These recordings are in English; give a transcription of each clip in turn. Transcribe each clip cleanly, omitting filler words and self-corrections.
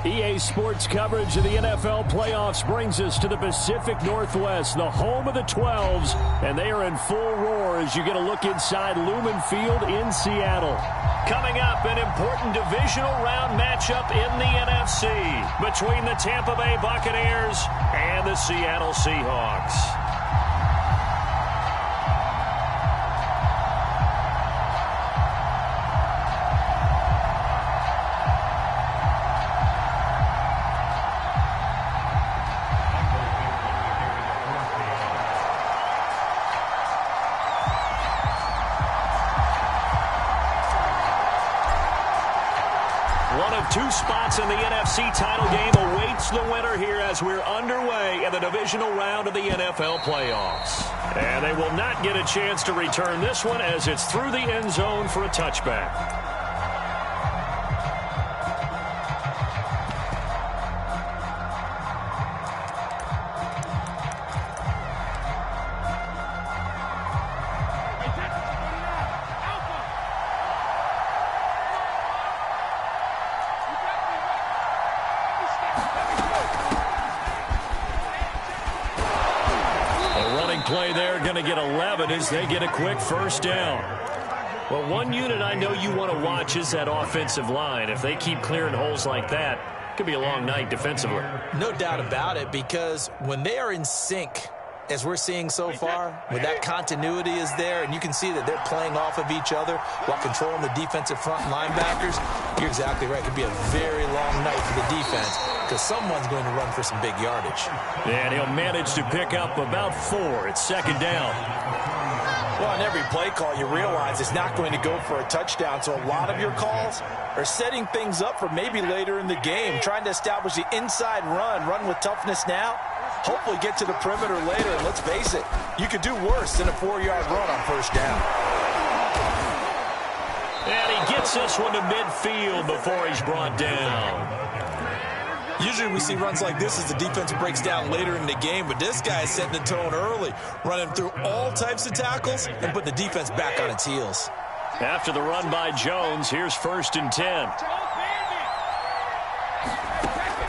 EA Sports coverage of the NFL playoffs brings us to the Pacific Northwest, the home of the 12s, and they are in full roar as you get a look inside Lumen Field in Seattle. Coming up, an important divisional round matchup in the NFC between the Tampa Bay Buccaneers and the Seattle Seahawks. Two spots in the NFC title game awaits the winner here as we're underway in the divisional round of the NFL playoffs. And they will not get a chance to return this one as it's through the end zone for a touchback. Play there, going to get 11 as they get a quick first down. Well, one unit I know you want to watch is that offensive line. If they keep clearing holes like that, it could be a long night defensively. No doubt about it, because when they are in sync, as we're seeing so far, when that continuity is there and you can see that they're playing off of each other while controlling the defensive front linebackers, you're exactly right. It could be a very long night for the defense because someone's going to run for some big yardage. And he'll manage to pick up about 4. It's second down. Well, on every play call, you realize it's not going to go for a touchdown, so a lot of your calls are setting things up for maybe later in the game, trying to establish the inside run with toughness now, hopefully get to the perimeter later, and let's face it, you could do worse than a 4-yard run on first down. And he gets this one to midfield before he's brought down. Usually we see runs like this as the defense breaks down later in the game, but this guy is setting the tone early, running through all types of tackles and putting the defense back on its heels. After the run by Jones, here's 1st and 10.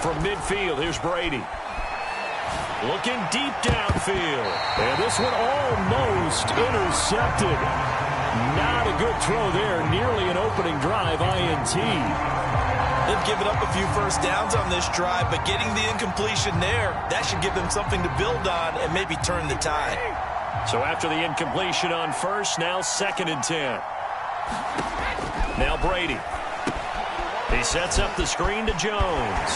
From midfield, here's Brady. Looking deep downfield. And this one almost intercepted. Not a good throw there. Nearly an opening drive, INT. They've given up a few first downs on this drive, but getting the incompletion there, that should give them something to build on and maybe turn the tide. So after the incompletion on first, now 2nd and 10. Now Brady. He sets up the screen to Jones.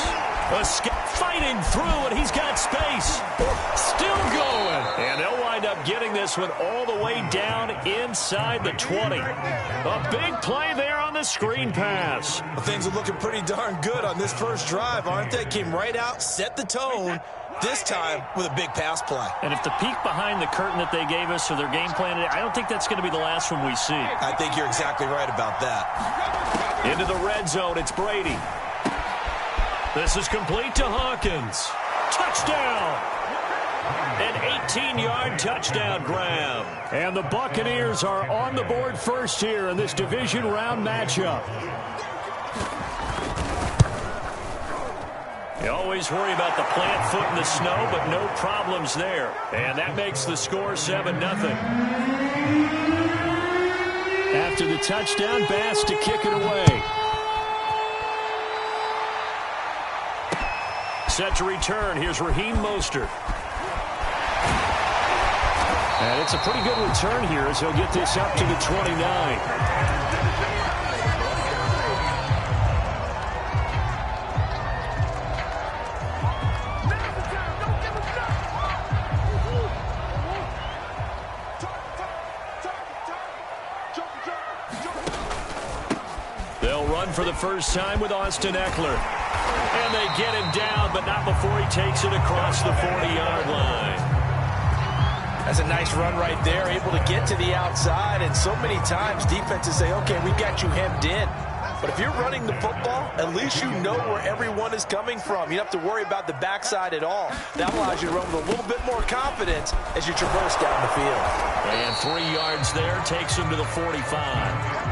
Fighting through, and he's got space. Still going. And they'll wind up getting this one all the way down inside the 20. A big play there on the screen pass. Well, things are looking pretty darn good on this first drive, aren't they? Came right out, set the tone, this time with a big pass play. And if the peek behind the curtain that they gave us for their game plan, I don't think that's going to be the last one we see. I think you're exactly right about that. Into the red zone, it's Brady. This is complete to Hawkins. Touchdown! An 18-yard touchdown grab. And the Buccaneers are on the board first here in this division round matchup. You always worry about the plant foot in the snow, but no problems there. And that makes the score 7-0. After the touchdown, Bass to kick it away. Set to return. Here's Raheem Mostert. And it's a pretty good return here as he'll get this up to the 29. They'll run for the first time with Austin Eckler. And they get him down, but not before he takes it across the 40-yard line. That's a nice run right there, able to get to the outside. And so many times defenses say, okay, we got you hemmed in. But if you're running the football, at least you know where everyone is coming from. You don't have to worry about the backside at all. That allows you to run with a little bit more confidence as you traverse down the field. And 3 yards there takes him to the 45.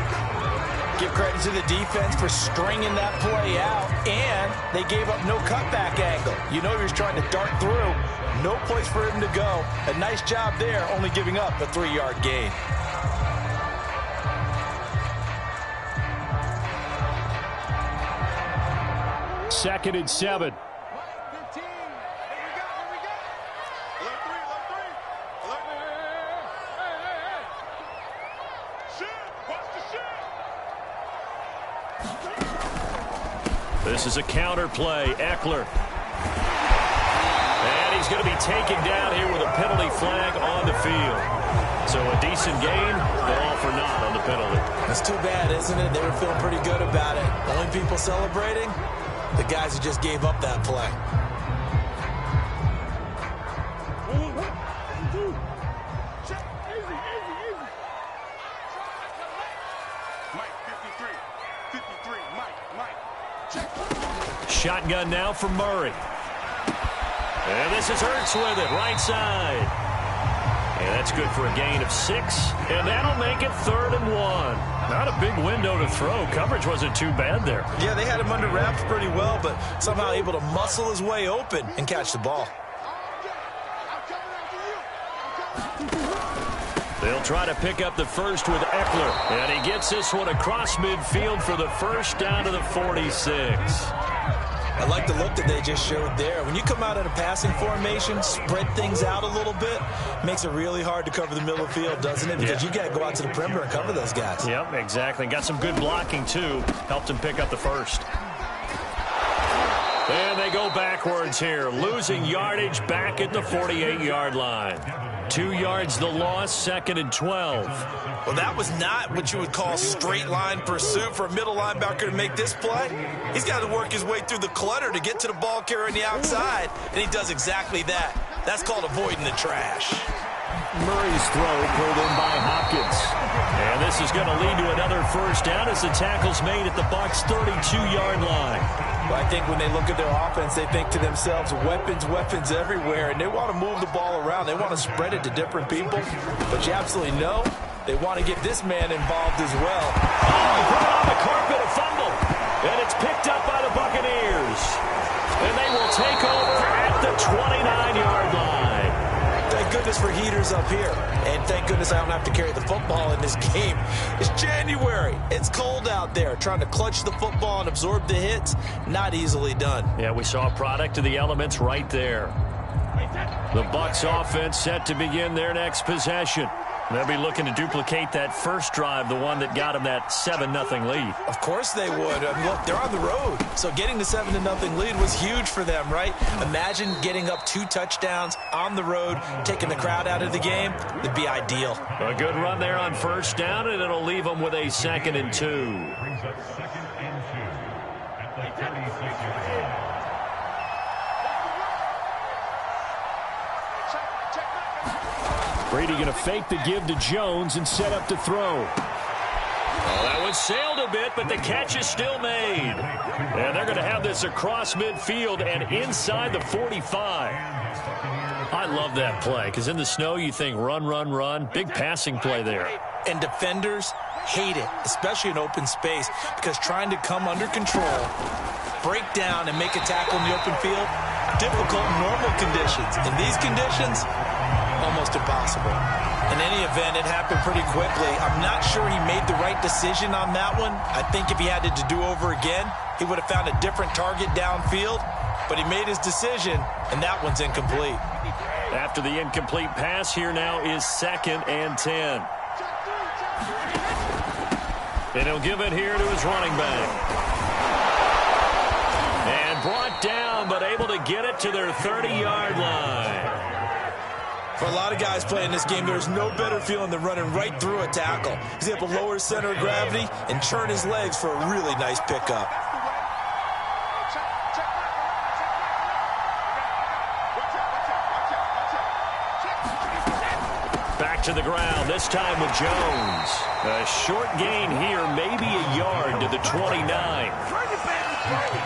Give credit to the defense for stringing that play out, and they gave up no cutback angle. You know he was trying to dart through. No place for him to go. A nice job there, only giving up a 3-yard gain. Second and 7. This is a counter play. Eckler. And he's going to be taken down here with a penalty flag on the field. So a decent gain, but all for naught on the penalty. That's too bad, isn't it? They were feeling pretty good about it. Only people celebrating, the guys who just gave up that play. Shotgun now for Murray. And this is Hurts with it, right side. And that's good for a gain of 6. And that'll make it 3rd and 1. Not a big window to throw. Coverage wasn't too bad there. Yeah, they had him under wraps pretty well, but somehow able to muscle his way open and catch the ball. They'll try to pick up the first with Eckler. And he gets this one across midfield for the first down to the 46. I like the look that they just showed there. When you come out in a passing formation, spread things out a little bit, makes it really hard to cover the middle of the field, doesn't it? Because you got to go out to the perimeter and cover those guys. Yep, exactly. Got some good blocking, too. Helped him pick up the first. And they go backwards here, losing yardage back at the 48-yard line. 2 yards the loss, 2nd and 12. Well, that was not what you would call straight line pursuit for a middle linebacker to make this play. He's got to work his way through the clutter to get to the ball carrier on the outside, and he does exactly that. That's called avoiding the trash. Murray's throw pulled in by Hopkins. And this is going to lead to another first down as the tackle's made at the Bucs' 32-yard line. Well, I think when they look at their offense, they think to themselves, weapons, weapons everywhere, and they want to move the ball around. They want to spread it to different people, but you absolutely know they want to get this man involved as well. Oh, he put it on the carpet, a fumble, and it's picked up by the Buccaneers. And they will take over at the 29-yard line. Thank goodness for heaters up here. And thank goodness I don't have to carry the football in this game. It's January. It's cold out there. Trying to clutch the football and absorb the hits, not easily done. Yeah, we saw a product of the elements right there. The Bucs offense set to begin their next possession. They'll be looking to duplicate that first drive, the one that got them that 7-0 lead. Of course they would. I mean, look, they're on the road. So getting the 7-0 lead was huge for them, right? Imagine getting up 2 touchdowns on the road, taking the crowd out of the game. It'd be ideal. A good run there on first down, and it'll leave them with a 2nd and 2. Brady going to fake the give to Jones and set up to throw. Well, that one sailed a bit, but the catch is still made. And they're going to have this across midfield and inside the 45. I love that play because in the snow you think run, run, run. Big passing play there. And defenders hate it, especially in open space, because trying to come under control, break down, and make a tackle in the open field, difficult in normal conditions. In these conditions, almost impossible. In any event, it happened pretty quickly. I'm not sure he made the right decision on that one. I think if he had to do over again, he would have found a different target downfield. But he made his decision, and that one's incomplete. After the incomplete pass, here now is 2nd and 10. And he'll give it here to his running back. And brought down, but able to get it to their 30-yard line. For a lot of guys playing this game, there's no better feeling than running right through a tackle. He's able to lower his center of gravity and turn his legs for a really nice pickup. Back to the ground, this time with Jones. A short gain here, maybe a yard to the 29.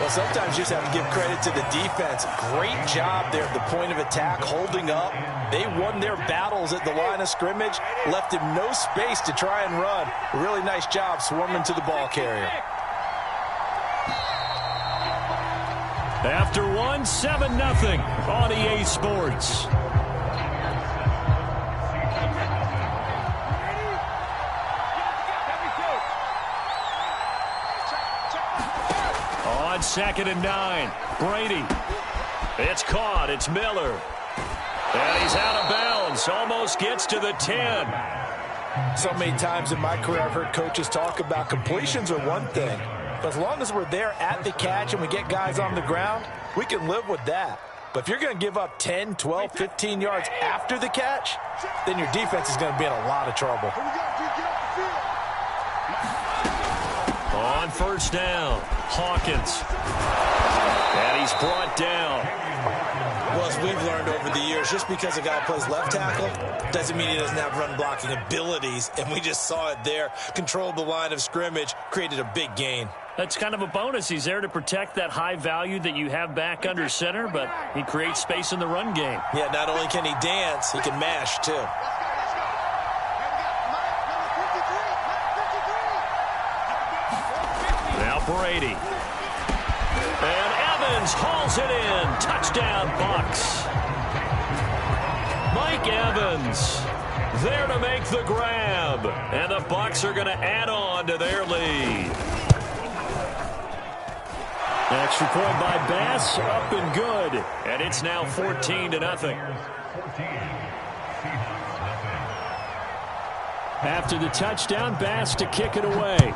Well, sometimes you just have to give credit to the defense. Great job there at the point of attack, holding up. They won their battles at the line of scrimmage, left him no space to try and run. A really nice job swarming to the ball carrier. After one, 7-0 on EA Sports. On 2nd and 9, Brady. It's caught. It's Miller. And he's out of bounds. Almost gets to the 10. So many times in my career I've heard coaches talk about completions are one thing. But as long as we're there at the catch and we get guys on the ground, we can live with that. But if you're going to give up 10, 12, 15 yards after the catch, then your defense is going to be in a lot of trouble. On 1st down, Hawkins. And he's brought down. Well, as we've learned over the years, just because a guy plays left tackle doesn't mean he doesn't have run blocking abilities. And we just saw it there. Controlled the line of scrimmage, created a big gain. That's kind of a bonus. He's there to protect that high value that you have back under center, but he creates space in the run game. Yeah, not only can he dance, he can mash, too. Now Brady. And Evans hauls it in. Touchdown, Bucs. Mike Evans there to make the grab. And the Bucs are going to add on to their lead. Extra point by Bass, up and good. And it's now 14-0. After the touchdown, Bass to kick it away.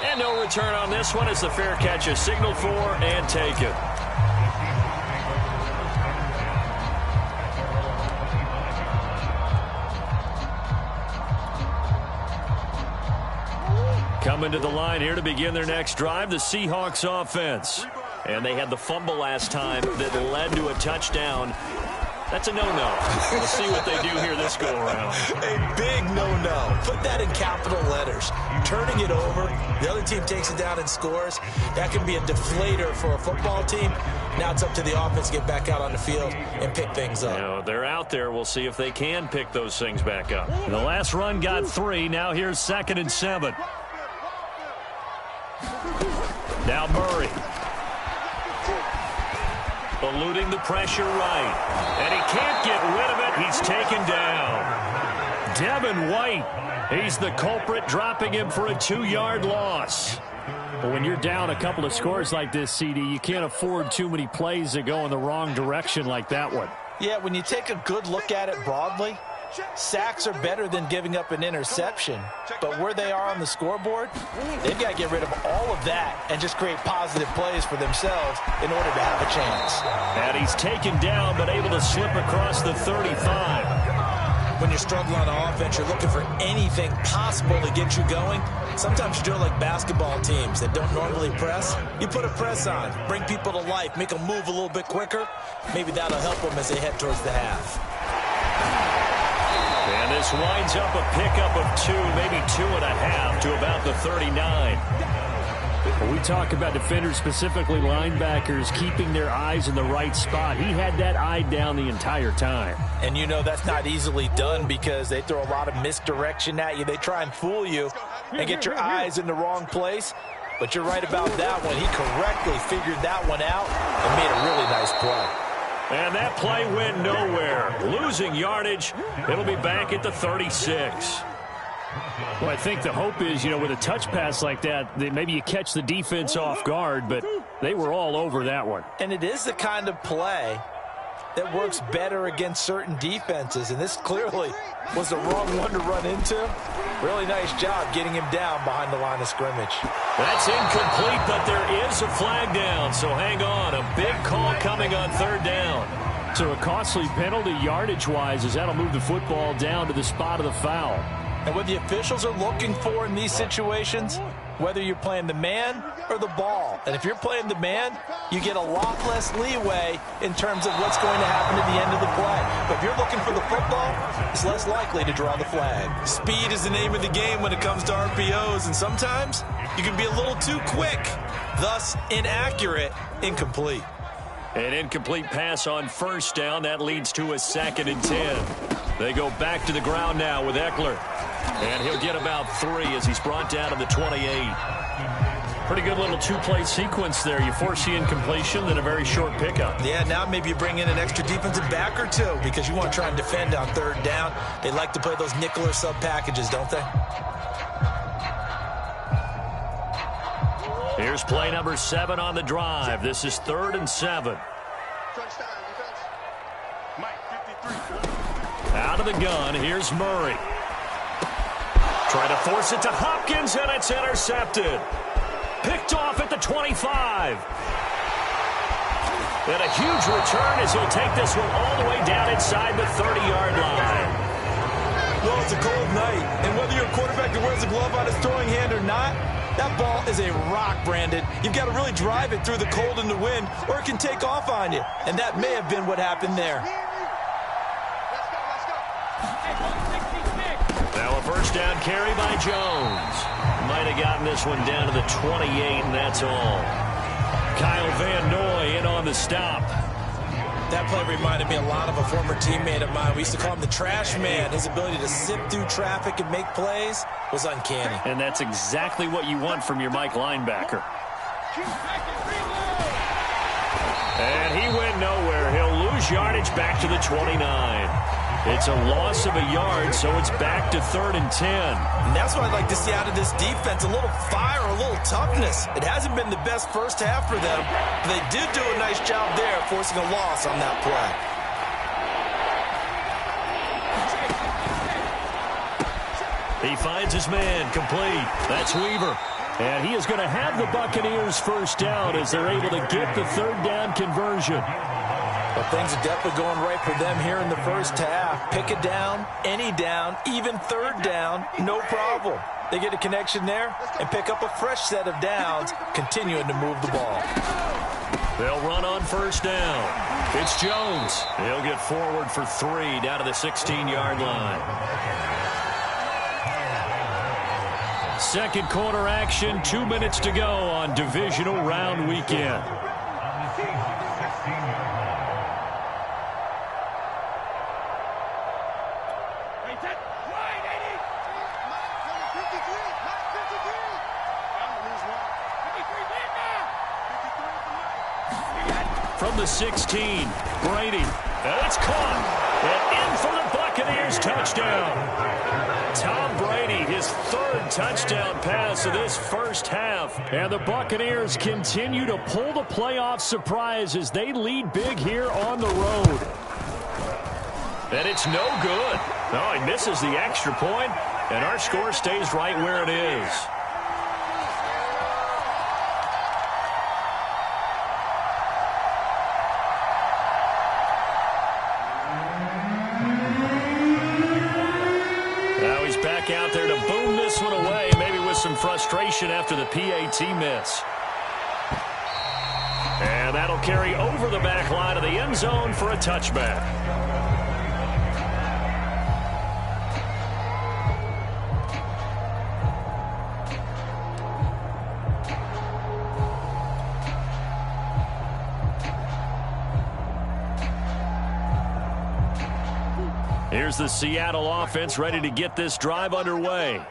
And no return on this one as the fair catch is signaled for and taken. Coming to the line here to begin their next drive, the Seahawks offense. And they had the fumble last time that led to a touchdown. That's a no-no. We'll see what they do here this go-around. A big no-no. Put that in capital letters. Turning it over, the other team takes it down and scores. That can be a deflator for a football team. Now it's up to the offense to get back out on the field and pick things up. You know, they're out there. We'll see if they can pick those things back up. The last run got 3. Now here's 2nd and 7. Now Murray. Eluding the pressure right. And he can't get rid of it. He's taken down. Devin White. He's the culprit, dropping him for a 2-yard loss. But when you're down a couple of scores like this, CD, you can't afford too many plays that go in the wrong direction like that one. Yeah, when you take a good look at it broadly, sacks are better than giving up an interception. But where they are on the scoreboard, they've got to get rid of all of that and just create positive plays for themselves in order to have a chance. And he's taken down but able to slip across the 35. When you're struggling on offense, you're looking for anything possible to get you going. Sometimes you do it like basketball teams that don't normally press. You put a press on, bring people to life, make them move a little bit quicker. Maybe that'll help them as they head towards the half. And this winds up a pickup of 2, maybe 2.5 to about the 39. When we talk about defenders, specifically linebackers, keeping their eyes in the right spot, he had that eye down the entire time. And you know that's not easily done because they throw a lot of misdirection at you. They try and fool you and get your eyes in the wrong place. But you're right about that one. He correctly figured that one out and made a really nice play. And that play went nowhere. Losing yardage. It'll be back at the 36. Well, I think the hope is, you know, with a touch pass like that, that maybe you catch the defense off guard, but they were all over that one. And it is the kind of play that works better against certain defenses, and this clearly was the wrong one to run into. Really nice job getting him down behind the line of scrimmage. That's incomplete, but there is a flag down, so hang on. A big call coming on 3rd down. So a costly penalty yardage-wise as that'll move the football down to the spot of the foul. And what the officials are looking for in these situations, whether you're playing the man or the ball. And if you're playing the man, you get a lot less leeway in terms of what's going to happen at the end of the play. But if you're looking for the football, it's less likely to draw the flag. Speed is the name of the game when it comes to RPOs, and sometimes you can be a little too quick, thus inaccurate, incomplete. An incomplete pass on first down. That leads to a 2nd and 10. They go back to the ground now with Eckler. And he'll get about 3 as he's brought down to the 28. Pretty good little two-play sequence there. You force the incompletion, then a very short pickup. Yeah, now maybe you bring in an extra defensive back or two because you want to try and defend on 3rd down. They like to play those nickel or sub packages, don't they? Here's play number 7 on the drive. This is 3rd and 7. Out of the gun, here's Murray. Trying to force it to Hopkins, and it's intercepted. Picked off at the 25. And a huge return as he'll take this one all the way down inside the 30-yard line. Well, it's a cold night, and whether you're a quarterback that wears a glove on his throwing hand or not, that ball is a rock, Brandon. You've got to really drive it through the cold and the wind, or it can take off on you. And that may have been what happened there. Now a first down carry by Jones. Might have gotten this one down to the 28, and that's all. Kyle Van Noy in on the stop. That play reminded me a lot of a former teammate of mine. We used to call him the trash man. His ability to sift through traffic and make plays was uncanny. And that's exactly what you want from your Mike linebacker. And he went nowhere. He'll lose yardage back to the 29. It's a loss of a yard, so it's back to 3rd and 10. And that's what I'd like to see out of this defense, a little fire, a little toughness. It hasn't been the best first half for them, but they did do a nice job there forcing a loss on that play. He finds his man, complete. That's Weaver. And he is going to have the Buccaneers first down as they're able to get the 3rd down conversion. Well, things are definitely going right for them here in the first half. Pick a down, any down, even 3rd down, no problem. They get a connection there and pick up a fresh set of downs, continuing to move the ball. They'll run on first down. It's Jones. He'll get forward for 3 down to the 16-yard line. Second quarter action, 2 minutes to go on divisional round weekend. From the 16, Brady. And it's caught. And in for the Buccaneers touchdown. Tom Brady, his 3rd touchdown pass of this first half. And the Buccaneers continue to pull the playoff surprise as they lead big here on the road. And it's no good. No, he misses the extra point, and our score stays right where it is. Out there to boom this one away, maybe with some frustration after the PAT miss. And that'll carry over the back line of the end zone for a touchback. Here's the Seattle offense ready to get this drive underway.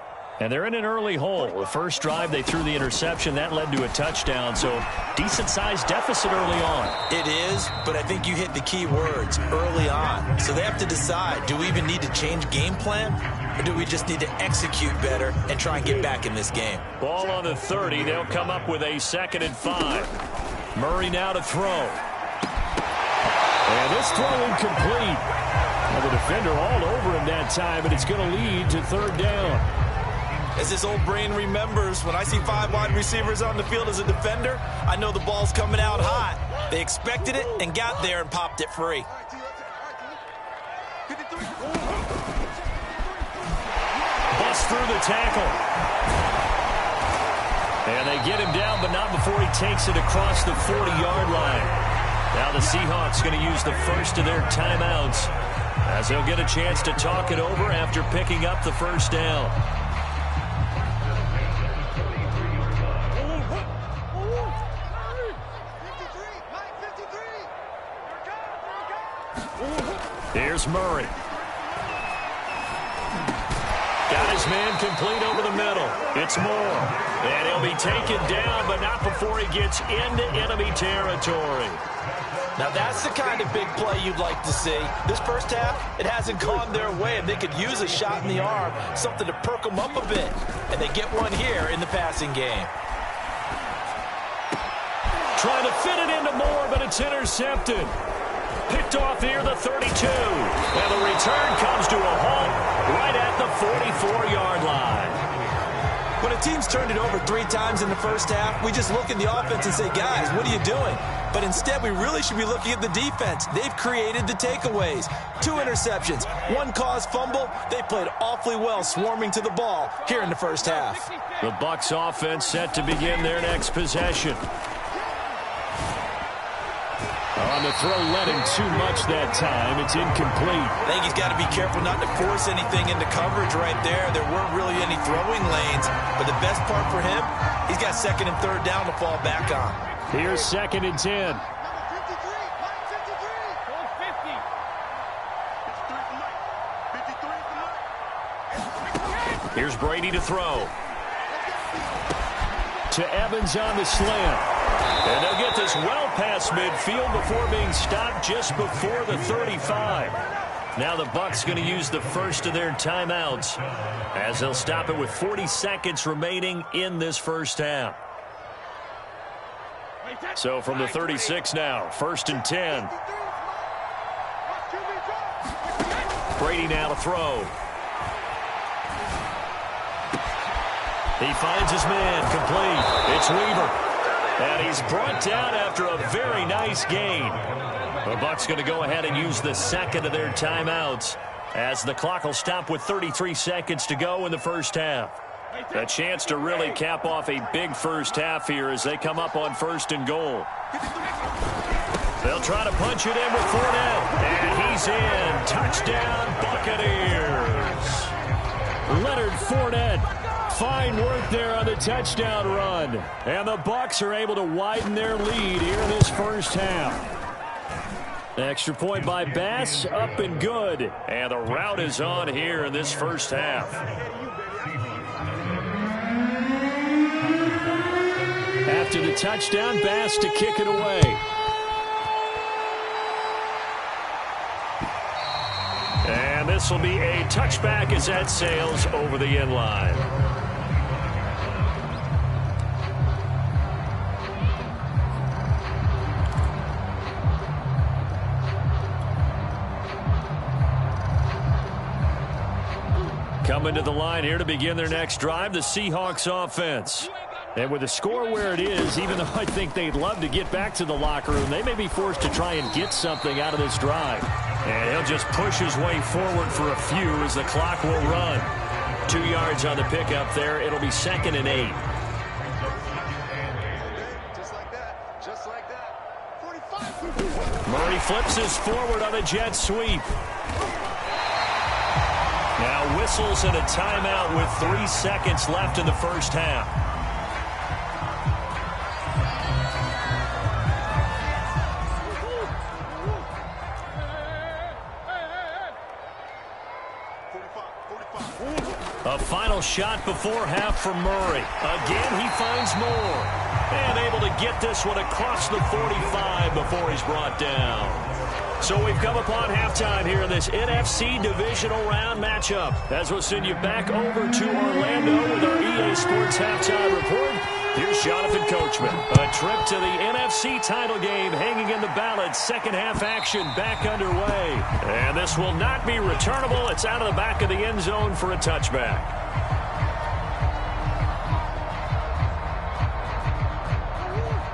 And they're in an early hole. The first drive, they threw the interception. That led to a touchdown, so decent-sized deficit early on. It is, but I think you hit the key words, early on. So they have to decide, do we even need to change game plan, or do we just need to execute better and try and get back in this game? Ball on the 30. They'll come up with a 2nd and 5. Murray now to throw. And this throw incomplete. Well, the defender all over him that time, and it's going to lead to 3rd down. As this old brain remembers, when I see 5 wide receivers on the field as a defender, I know the ball's coming out hot. They expected it and got there and popped it free. Ball Bucs through the tackle. And they get him down, but not before he takes it across the 40-yard line. Now the Seahawks going to use the first of their timeouts as they'll get a chance to talk it over after picking up the first down. Here's Murray. Got his man complete over the middle. It's Moore. And he'll be taken down, but not before he gets into enemy territory. Now that's the kind of big play you'd like to see. This first half, it hasn't gone their way, and they could use a shot in the arm, something to perk them up a bit. And they get one here in the passing game. Trying to fit it into Moore, but it's intercepted. Picked off here, the 32. And the return comes to a halt right at the 44-yard line. When a team's turned it over 3 times in the first half, we just look at the offense and say, guys, what are you doing? But instead, we really should be looking at the defense. They've created the takeaways. 2 interceptions, 1 caused fumble. They played awfully well swarming to the ball here in the first half. The Bucs offense set to begin their next possession. On the throw, led him too much that time. It's incomplete. I think he's got to be careful not to force anything into coverage right there. There weren't really any throwing lanes. But the best part for him, he's got 2nd and 3rd down to fall back on. Here's 2nd and 10. Here's Brady to throw. To Evans on the slant. And they'll get this well past midfield before being stopped just before the 35. Now the Bucs going to use the first of their timeouts as they'll stop it with 40 seconds remaining in this first half. So from the 36 now, 1st and 10. Brady now to throw. He finds his man complete. It's Weaver. And he's brought down after a very nice gain. The Bucs going to go ahead and use the 2nd of their timeouts as the clock will stop with 33 seconds to go in the first half. A chance to really cap off a big first half here as they come up on 1st and goal. They'll try to punch it in with Fournette. And he's in. Touchdown, Buccaneers. Leonard Fournette. Fine work there on the touchdown run. And the Bucs are able to widen their lead here in this first half. Extra point by Bass, up and good. And the route is on here in this first half. After the touchdown, Bass to kick it away. And this will be a touchback as that sails over the end line. Coming to the line here to begin their next drive, the Seahawks offense. And with the score where it is, even though I think they'd love to get back to the locker room, they may be forced to try and get something out of this drive. And he'll just push his way forward for a few as the clock will run. 2 yards on the pickup there. It'll be 2nd and 8. Just like that. 45. Murray flips his forward on a jet sweep. Now whistles and a timeout with 3 seconds left in the first half. A final shot before half from Murray. Again, he finds Moore. And able to get this one across the 45 before he's brought down. So we've come upon halftime here in this NFC divisional round matchup. As we'll send you back over to Orlando with our EA Sports halftime report. Here's Jonathan Coachman. A trip to the NFC title game hanging in the balance. Second half action back underway. And this will not be returnable. It's out of the back of the end zone for a touchback.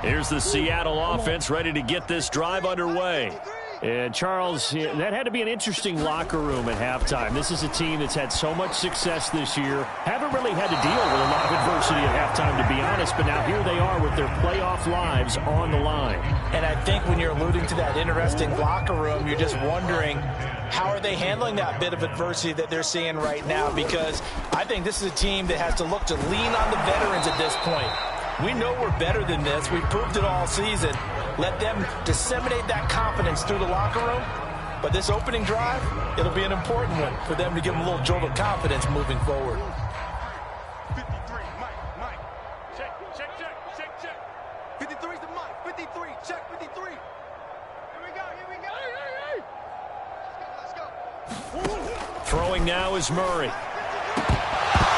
Here's the Seattle offense ready to get this drive underway. And, Charles, that had to be an interesting locker room at halftime. This is a team that's had so much success this year. Haven't really had to deal with a lot of adversity at halftime, to be honest, but now here they are with their playoff lives on the line. And I think when you're alluding to that interesting locker room, you're just wondering, how are they handling that bit of adversity that they're seeing right now? Because I think this is a team that has to look to lean on the veterans at this point. We know we're better than this. We've proved it all season. Let them disseminate that confidence through the locker room. But this opening drive, it'll be an important one for them to give them a little jolt of confidence moving forward. 53, Mike. Check. 53's the Mike. 53, check 53. Here we go. Hey. Let's go. Throwing now is Murray.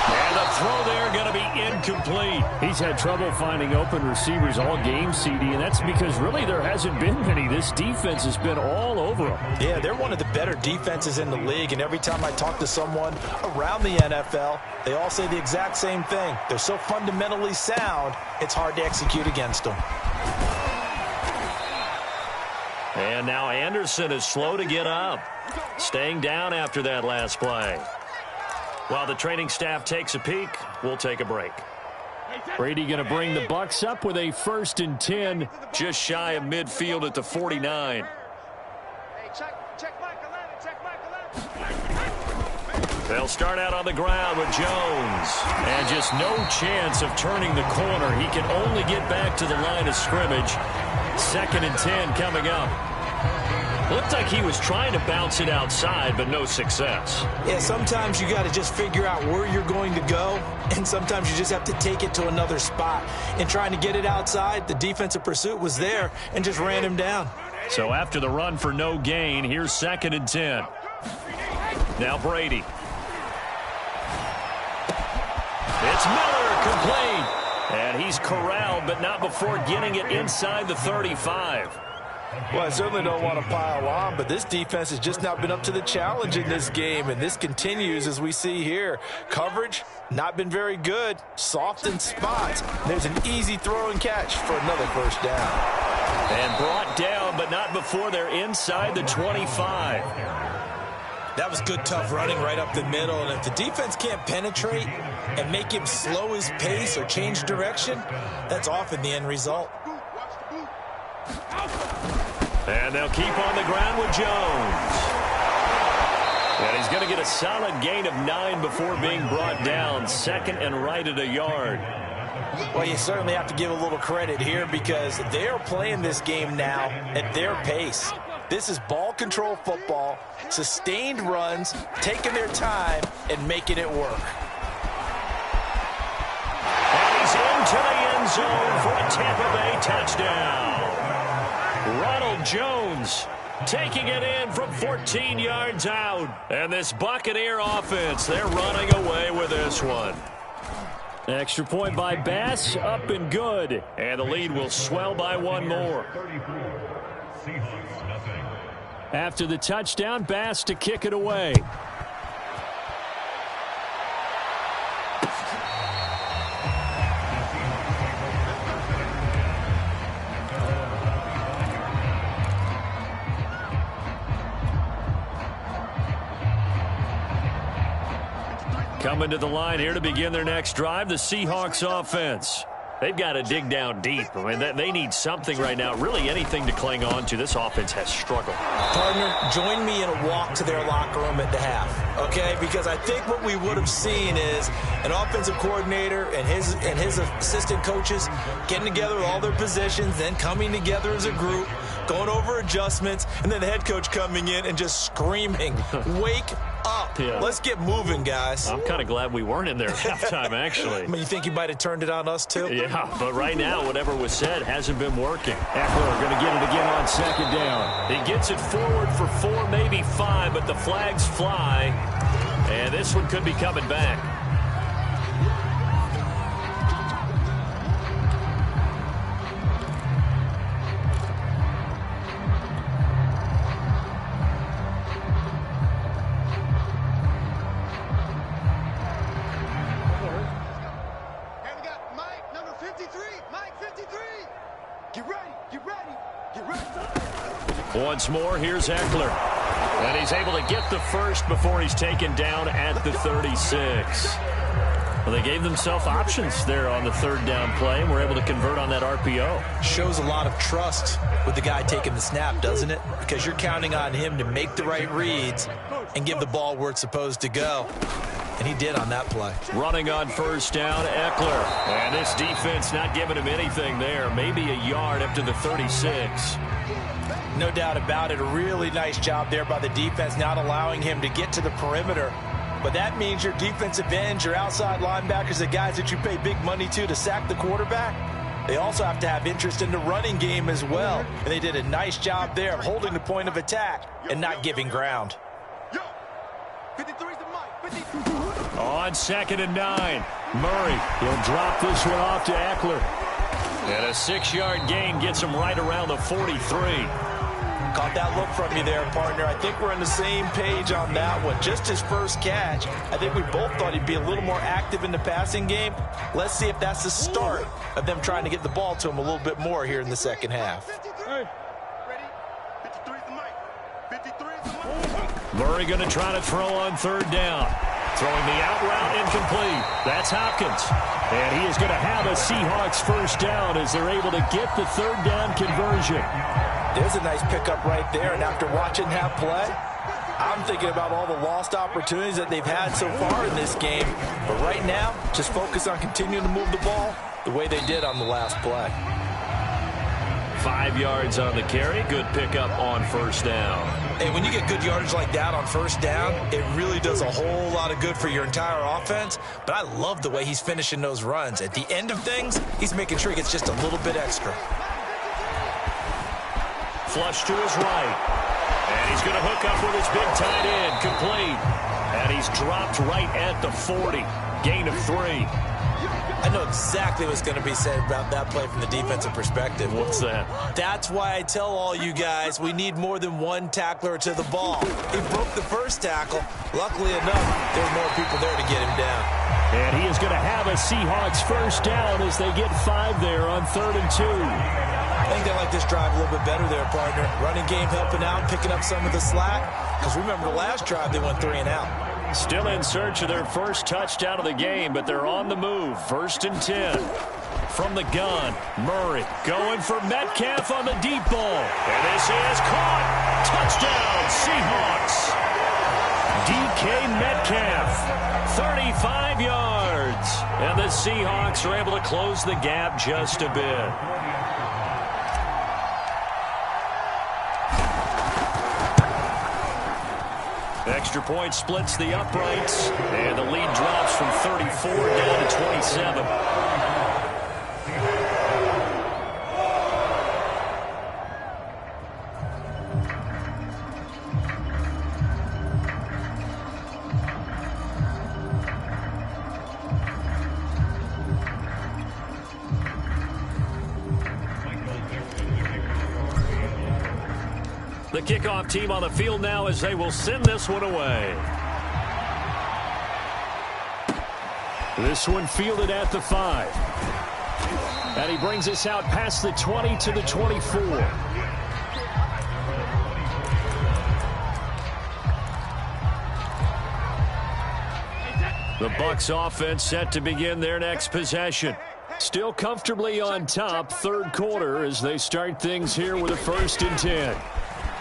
And the throw there going to be incomplete. He's had trouble finding open receivers all game, CD, and that's because really there hasn't been many. This defense has been all over them. Yeah, they're one of the better defenses in the league, and every time I talk to someone around the NFL, they all say the exact same thing. They're so fundamentally sound, it's hard to execute against them. And now Anderson is slow to get up, staying down after that last play. While the training staff takes a peek, we'll take a break. Brady going to bring the Bucs up with a 1st and 10, just shy of midfield at the 49. Hey, check Mike 11. They'll start out on the ground with Jones. And just no chance of turning the corner. He can only get back to the line of scrimmage. 2nd and 10 coming up. Looked like he was trying to bounce it outside, but no success. Yeah, sometimes you got to just figure out where you're going to go, and sometimes you just have to take it to another spot. In trying to get it outside, the defensive pursuit was there and just ran him down. So after the run for no gain, here's 2nd and 10. Now Brady. It's Miller, complete. And he's corralled, but not before getting it inside the 35. Well, I certainly don't want to pile on, but this defense has just not been up to the challenge in this game, and this continues as we see here. Coverage, not been very good. Soft in spots. There's an easy throw and catch for another 1st down. And brought down, but not before they're inside the 25. That was good, tough running right up the middle, and if the defense can't penetrate and make him slow his pace or change direction, that's often the end result. And they'll keep on the ground with Jones. And he's going to get a solid gain of 9 before being brought down. 2nd and right at a yard. Well, you certainly have to give a little credit here because they're playing this game now at their pace. This is ball control football, sustained runs, taking their time, and making it work. And he's into the end zone for a Tampa Bay touchdown. Ronald Jones taking it in from 14 yards out. And this Buccaneer offense, they're running away with this one. Extra point by Bass, up and good. And the lead will swell by 1 more. After the touchdown, Bass to kick it away. Coming to the line here to begin their next drive, the Seahawks offense. They've got to dig down deep. I mean, they need something right now, really anything to cling on to. This offense has struggled. Partner, join me in a walk to their locker room at the half, okay? Because I think what we would have seen is an offensive coordinator and his assistant coaches getting together with all their positions, then coming together as a group, going over adjustments, and then the head coach coming in and just screaming, wake up. Yeah. Let's get moving, guys. I'm kind of glad we weren't in there at halftime, actually. I mean, you think he might have turned it on us, too? Yeah, but right now, whatever was said hasn't been working. Eckler going to get it again on 2nd down. He gets it forward for 4, maybe 5, but the flags fly. And this one could be coming back. Once more, here's Eckler. And he's able to get the first before he's taken down at the 36. Well, they gave themselves options there on the third down play and were able to convert on that RPO. Shows a lot of trust with the guy taking the snap, doesn't it? Because you're counting on him to make the right reads and give the ball where it's supposed to go. And he did on that play. Running on first down, Eckler. And this defense not giving him anything there. Maybe a yard up to the 36. No doubt about it. A really nice job there by the defense, not allowing him to get to the perimeter. But that means your defensive ends, your outside linebackers, the guys that you pay big money to sack the quarterback, they also have to have interest in the running game as well. And they did a nice job there of holding the point of attack and not giving ground. On 2nd and 9, Murray. He'll drop this one off to Eckler. And a 6-yard gain gets him right around the 43. Caught that look from you there, partner. I think we're on the same page on that one. Just his first catch. I think we both thought he'd be a little more active in the passing game. Let's see if that's the start of them trying to get the ball to him a little bit more here in the second half. Murray going to try to throw on third down. Throwing the out route incomplete. That's Hopkins. And he is going to have a Seahawks first down as they're able to get the third down conversion. There's a nice pickup right there, and after watching that play, I'm thinking about all the lost opportunities that they've had so far in this game. But right now, just focus on continuing to move the ball the way they did on the last play. 5 yards on the carry. Good pickup on first down. Hey, when you get good yardage like that on first down, it really does a whole lot of good for your entire offense. But I love the way he's finishing those runs. At the end of things, he's making sure he gets just a little bit extra. Flush to his right. And he's going to hook up with his big tight end. Complete. And he's dropped right at the 40. Gain of 3. I know exactly what's going to be said about that play from the defensive perspective. What's that? That's why I tell all you guys we need more than one tackler to the ball. He broke the first tackle. Luckily enough, there's more people there to get him down. And he is going to have a Seahawks first down as they get 5 there on 3rd and 2. I think they like this drive a little bit better there, partner. Running game helping out, picking up some of the slack. Because remember the last drive, they went 3 and out. Still in search of their first touchdown of the game, but they're on the move. 1st and 10. From the gun, Murray going for Metcalf on the deep ball. And this is caught. Touchdown, Seahawks. DK Metcalf, 35 yards. And the Seahawks are able to close the gap just a bit. Extra point splits the uprights, and the lead drops from 34 down to 27. The kickoff team on the field now as they will send this one away. This one fielded at the 5. And he brings us out past the 20 to the 24. The Bucs offense set to begin their next possession. Still comfortably on top, 3rd quarter as they start things here with a 1st and 10.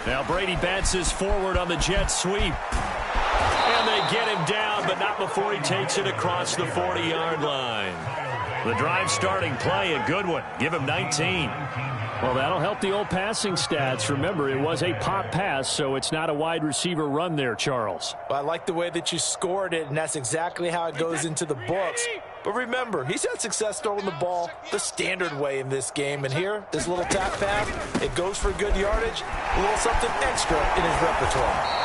Now Brady bounces forward on the jet sweep. And they get him down, but not before he takes it across the 40-yard line. The drive starting play, a good one. Give him 19. Well, that'll help the old passing stats. Remember, it was a pop pass, so it's not a wide receiver run there, Charles. Well, I like the way that you scored it, and that's exactly how it goes into the books. But remember, he's had success throwing the ball the standard way in this game. And here, this little tap pass, it goes for good yardage, a little something extra in his repertoire.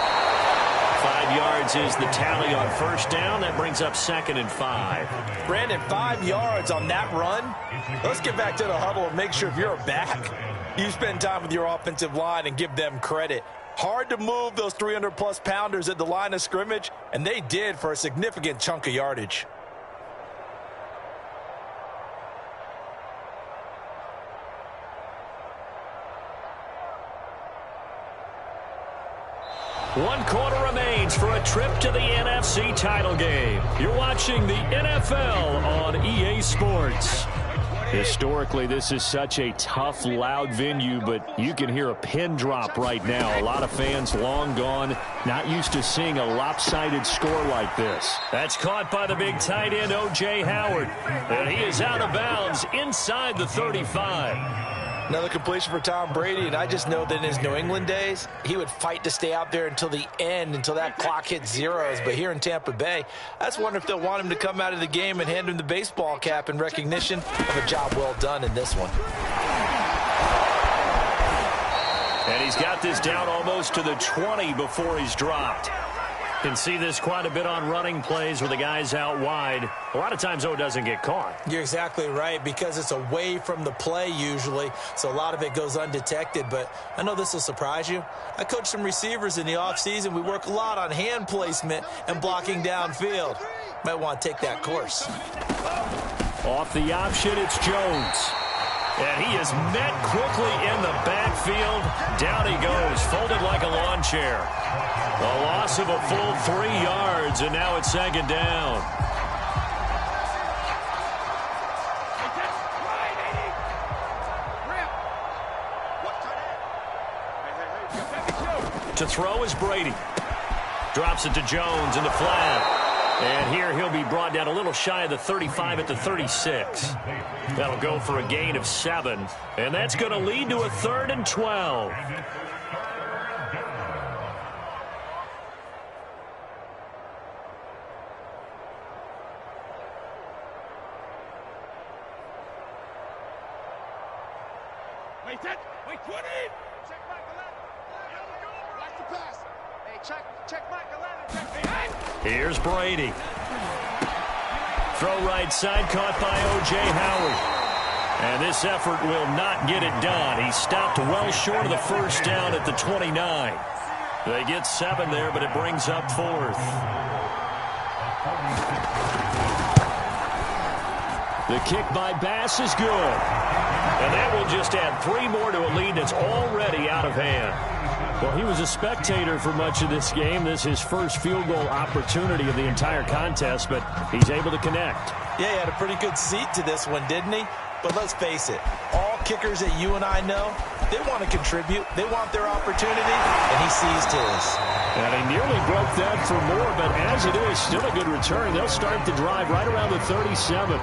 5 yards is the tally on first down. That brings up 2nd and 5. Brandon, 5 yards on that run. Let's get back to the huddle and make sure if you're a back, you spend time with your offensive line and give them credit. Hard to move those 300-plus pounders at the line of scrimmage, and they did for a significant chunk of yardage. 1 quarter remains for a trip to the NFC title game. You're watching the NFL on EA Sports. Historically, this is such a tough, loud venue, but you can hear a pin drop right now. A lot of fans long gone, not used to seeing a lopsided score like this. That's caught by the big tight end, O.J. Howard. And he is out of bounds inside the 35. Another completion for Tom Brady, and I just know that in his New England days, he would fight to stay out there until the end, until that clock hit zeros. But here in Tampa Bay, I just wonder if they'll want him to come out of the game and hand him the baseball cap in recognition of a job well done in this one. And he's got this down almost to the 20 before he's dropped. Can see this quite a bit on running plays where the guy's out wide. A lot of times, though, it doesn't get caught. You're exactly right, because it's away from the play usually, so a lot of it goes undetected. But I know this will surprise you. I coach some receivers in the offseason. We work a lot on hand placement and blocking downfield. Might want to take that course. Off the option, it's Jones. And he is met quickly in the backfield. Down he goes, folded like a lawn chair. A loss of a full 3 yards, and now it's second down. To throw is Brady. Drops it to Jones in the flat. And here he'll be brought down a little shy of the 35 at the 36. That'll go for a gain of 7. And that's going to lead to a 3rd and 12. Wait, 20! Check Mike 11. Watch the pass. Hey, check Mike 11. Here's Brady. Throw right side, caught by O.J. Howard. And this effort will not get it done. He stopped well short of the first down at the 29. They get 7 there, but it brings up 4th. The kick by Bass is good. And that will just add 3 more to a lead that's already out of hand. Well, he was a spectator for much of this game. This is his first field goal opportunity of the entire contest, but he's able to connect. Yeah, he had a pretty good seat to this one, didn't he? But let's face it, all kickers that you and I know, they want to contribute. They want their opportunity, and he seized his. And he nearly broke that for more, but as it is, still a good return. They'll start the drive right around the 37.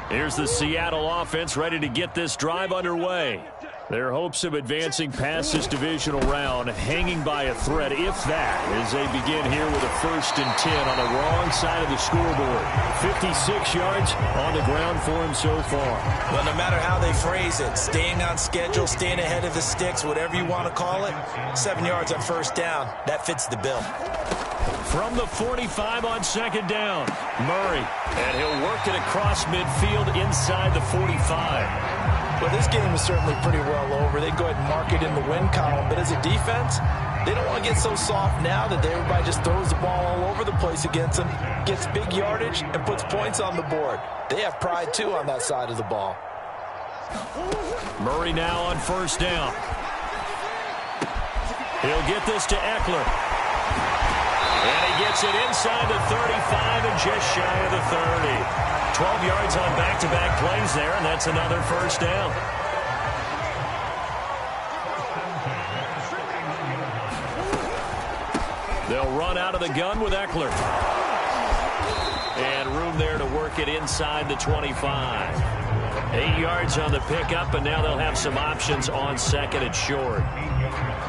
Here's the Seattle offense ready to get this drive underway. Their hopes of advancing past this divisional round hanging by a thread, if that, as they begin here with a 1st and 10 on the wrong side of the scoreboard. 56 yards on the ground for him so far. Well, no matter how they phrase it, staying on schedule, staying ahead of the sticks, whatever you want to call it, 7 yards on 1st down, that fits the bill. From the 45 on 2nd down, Murray. And he'll work it across midfield inside the 45. Well, this game is certainly pretty well over. They go ahead and mark it in the win column. But as a defense, they don't want to get so soft now that everybody just throws the ball all over the place against them, gets big yardage, and puts points on the board. They have pride, too, on that side of the ball. Murray now on 1st down. He'll get this to Eckler. And he gets it inside the 35 and just shy of the 30. 12 yards on back-to-back plays there, and that's another 1st down. They'll run out of the gun with Eckler. And room there to work it inside the 25. 8 yards on the pickup, and now they'll have some options on 2nd and short.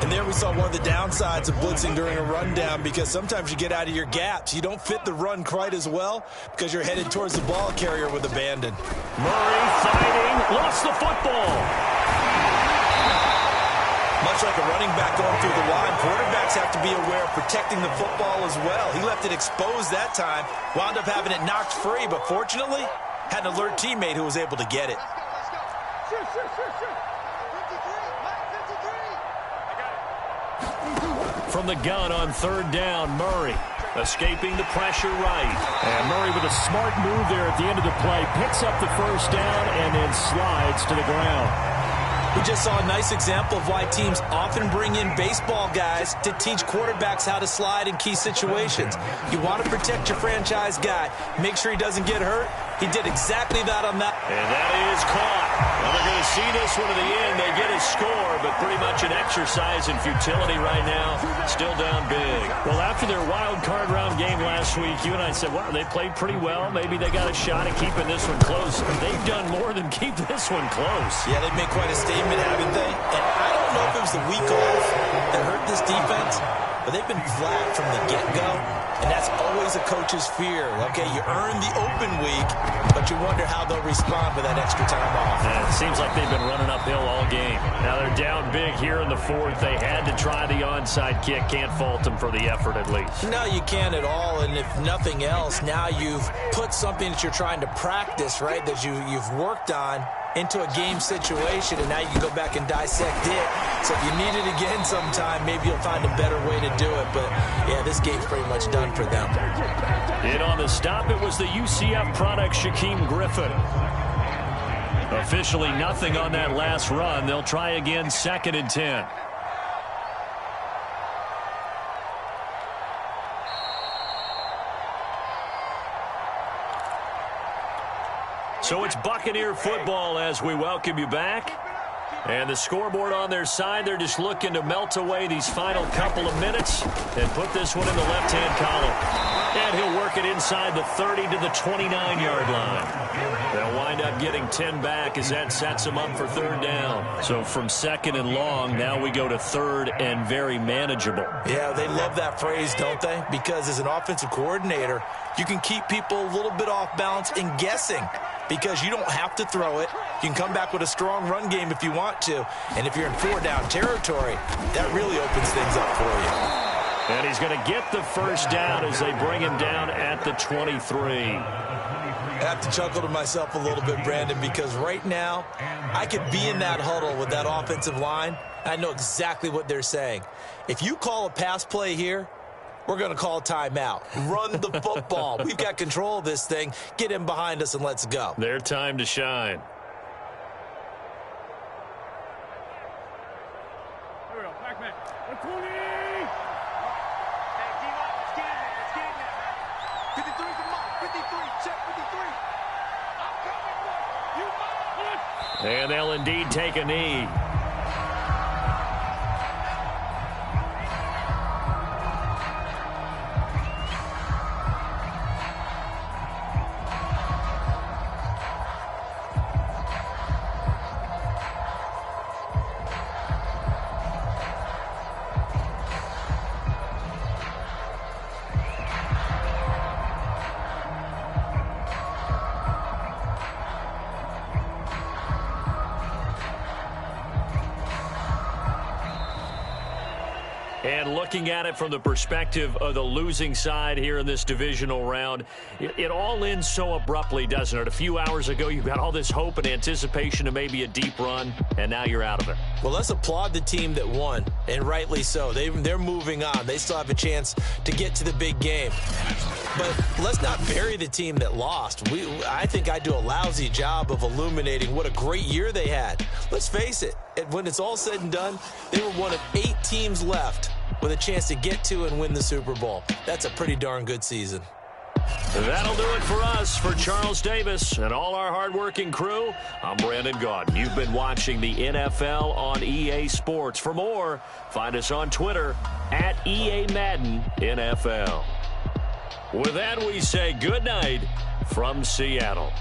And there we saw one of the downsides of blitzing during a rundown, because sometimes you get out of your gaps. You don't fit the run quite as well because you're headed towards the ball carrier with abandon. Murray fighting, lost the football. Much like a running back going through the line, quarterbacks have to be aware of protecting the football as well. He left it exposed that time, wound up having it knocked free, but fortunately had an alert teammate who was able to get it. From the gun on 3rd down, Murray. Escaping the pressure right. And Murray with a smart move there at the end of the play. Picks up the first down and then slides to the ground. We just saw a nice example of why teams often bring in baseball guys to teach quarterbacks how to slide in key situations. You want to protect your franchise guy. Make sure he doesn't get hurt. He did exactly that on that. And that is caught. Well, they're going to see this one to the end. They get a score, but pretty much an exercise in futility right now. Still down big. Well, after their wild card round game last week, you and I said, wow, they played pretty well. Maybe they got a shot at keeping this one close. They've done more than keep this one close. Yeah, they've made quite a statement, haven't they? And I don't know if it was the week off that hurt this defense, but they've been flat from the get-go. And that's always a coach's fear. Okay, you earn the open week, but you wonder how they'll respond with that extra time off. It seems like they've been running uphill all game. Now they're down big here in the fourth. They had to try the onside kick. Can't fault them for the effort at least. No, you can't at all. And if nothing else, now you've put something that you're trying to practice, right, that you've worked on into a game situation, and now you can go back and dissect it. So if you need it again sometime, maybe you'll find a better way to do it. But, yeah, this game's pretty much done for them. And on the stop, it was the UCF product, Shaquem Griffin. Officially nothing on that last run. They'll try again, 2nd and 10. So it's Buccaneer football as we welcome you back. And the scoreboard on their side, they're just looking to melt away these final couple of minutes and put this one in the left-hand column. And he'll work it inside the 30 to the 29-yard line. They'll wind up getting 10 back as that sets them up for 3rd down. So from 2nd and long, now we go to 3rd and very manageable. Yeah, they love that phrase, don't they? Because as an offensive coordinator, you can keep people a little bit off balance and guessing, because you don't have to throw it. You can come back with a strong run game if you want to. And if you're in 4-down territory, that really opens things up for you. And he's going to get the first down as they bring him down at the 23. I have to chuckle to myself a little bit, Brandon, because right now I could be in that huddle with that offensive line. I know exactly what they're saying. If you call a pass play here, we're going to call timeout. Run the football. We've got control of this thing. Get him behind us and let's go. Their time to shine. Here we go. Back, man. 120. Hey, D-Lock, let's get in there. Let's get in there, man. 53 is the mark. 53. Check 53. I'm coming, boy. You mark. And they'll indeed take a knee. And looking at it from the perspective of the losing side here in this divisional round, it all ends so abruptly, doesn't it? A few hours ago, you've got all this hope and anticipation of maybe a deep run, and now you're out of it. Well, let's applaud the team that won, and rightly so. They're moving on. They still have a chance to get to the big game. But let's not bury the team that lost. I think I do a lousy job of illuminating what a great year they had. Let's face it, when it's all said and done, they were one of 8 teams left with a chance to get to and win the Super Bowl. That's a pretty darn good season. That'll do it for us. For Charles Davis and all our hardworking crew, I'm Brandon Gaudin. You've been watching the NFL on EA Sports. For more, find us on Twitter at EA Madden NFL. With that, we say good night from Seattle.